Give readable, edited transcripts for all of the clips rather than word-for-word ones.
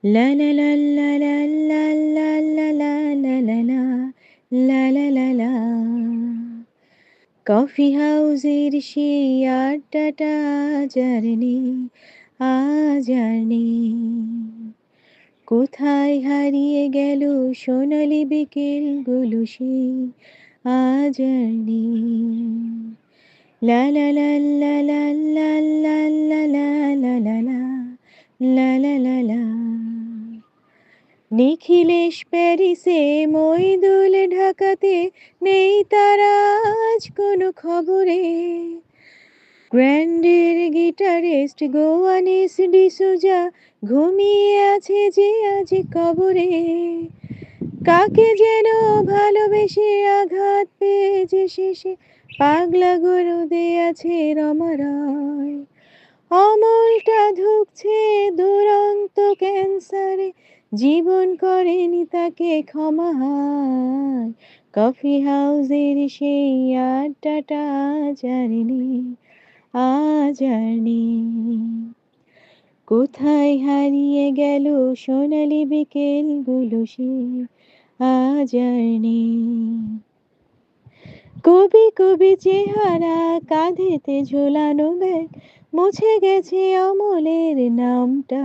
লা লা লা লা লা লা লা লা লা লা লা লা লা লা লা লা। কফি হাউসের সেই আড্ডাটা আজ আর নেই, আজ আর নেই। কোথায় হারিয়ে গেল সোনালি বিকেলগুলো সেই আজ আর নেই। লা লা লা লা লা লা লা লা লা লা লা লা লা লা লা লা। নিখিলেশ প্যারিসে, মইদুল ঢাকাতে, নেই তারা আজ কোনো খবরে। গ্র্যান্ডের গিটারিস্ট গোয়ানিস ডিসুজা ঘুমিয়ে আছে যে আজ কবরে। কাকে যেন ভালোবেসে আঘাত পেয়ে যে শেষে পাগলা গরুদে আছে রমা রয়। অমলটা ধুকছে দুরন্ত ক্যান্সারে, জীবন করেনি তাকে ক্ষমা হায়। কফি হাউসের সেই আড্ডাটা আজ আর নেই, আজ আর নেই। কোথায় হারিয়ে গেল সোনালি বিকেলগুলো সে আজ আর নেই। কবি কবি চেহারা, কাঁধেতে ঝোলানো ব্যাগ, মুছে গেছে অমলের নামটা।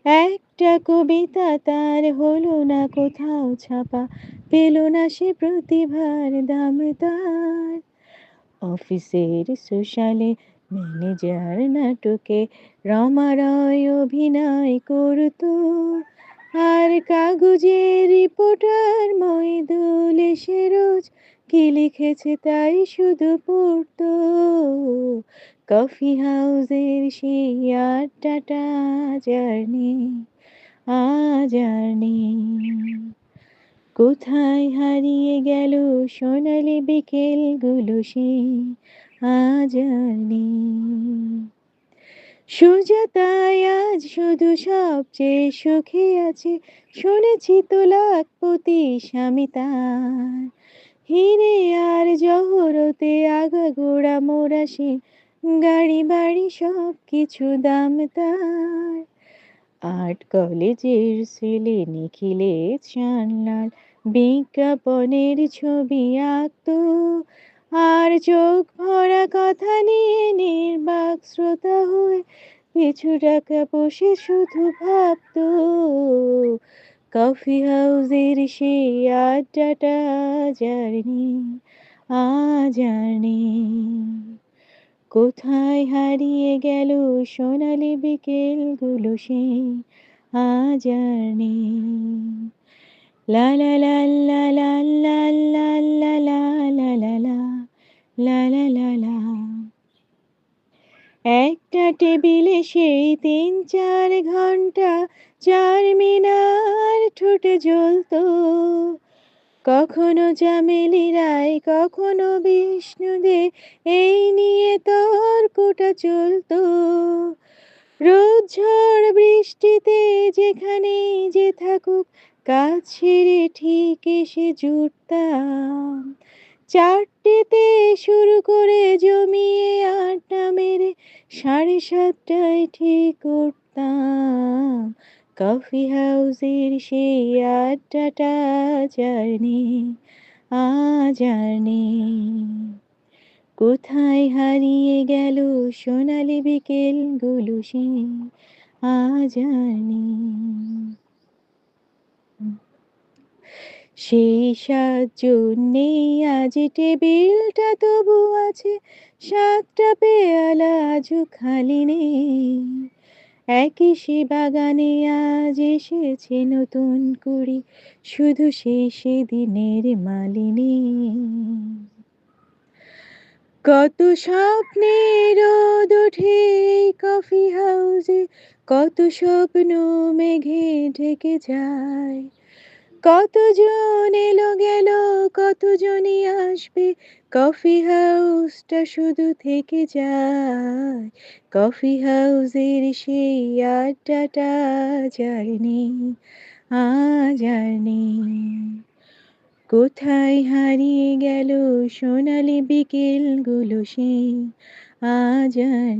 একটা কবিতা তার হলো না কোথাও ছাপা, পেল না সে প্রতিভার দাম তার। অফিসের সোশ্যালে, ম্যানেজার নাটকে রমা রয় অভিনয় করতো, আর কাগজের রিপোর্টার মইদুল এসে রোজ কি লিখেছে তাই শুধু পড়তো। কফি হাউসের সেই আড্ডাটা আজ আর নেই, আজ আর নেই। কোথায় হারিয়ে গেল সোনালি বিকেলগুলো সেই আজ আর নেই। সুজাতায় আজ শুধু সবচেয়ে সুখে আছে, শুনেছি তো লাখপতি স্বামী তার। হিরে আর জহরতে আগাগোড়া মোরাসে, গাড়ি বাড়ি সব কিছু দাম তার। আর্ট কলেজের ছেলে নিখিলেশ সান্যাল বিজ্ঞাপনের ছবি আঁকতো, আর চোখ ভরা কথা নিয়ে নির্বাক শ্রোতা হয়ে পিছু টাকা বসে শুধু ভাবতো। কফি হাউসের সেই আড্ডাটা আজ আর নেই, আজ আর নেই। কোথায় হারিয়ে গেল সোনালি বিকেলগুলো সেই আজ আর নেই। লা লা লা লা লা লা লা লা লা লা লা লা লা লা লা লা। একটা টেবিলে সেই ৩-৪ ঘন্টা চারমিনার ঠোঁটে জ্বলতো। কখনো চামেলি রায়, কখনো বিষ্ণু দে, এই নিয়ে তর্কটা চলতো। রোদ ঝড় বৃষ্টিতে যেখানেই যে থাকুক, কাজ সেরে ঠিক এসে জুটতাম। ৪টেতে শুরু করে জমিয়ে আড্ডা মেরে ৭:৩০টায় ঠিক উঠতাম। কফি হাউসের সেই আড্ডাটা আজ আর নেই, আজ আর নেই। কোথায় হারিয়ে গেল সোনালি বিকেলগুলো সেই আজ আর নেই। সেই ৭ জন নেই আজ, টেবিলটা তবু আছে, ৭টা পেয়ালা আজও খালি নেই। একই সে বাগানে আজ এসেছে নতুন কুড়ি, শুধু সেই সেদিনের মালিনী। কত স্বপ্নের রোদ ওঠে এই কফি হাউসে, কত স্বপ্ন মেঘে ঢেকে যায়। কতজন এলো গেল, কতজনই আসবে, কফি হাউসটা শুধু থেকে যায়। কফি হাউসের সেই আড্ডাটা আজ আর নেই, আজ আর নেই। কোথায় হারিয়ে গেল সোনালি বিকেলগুলো সেই আজ আর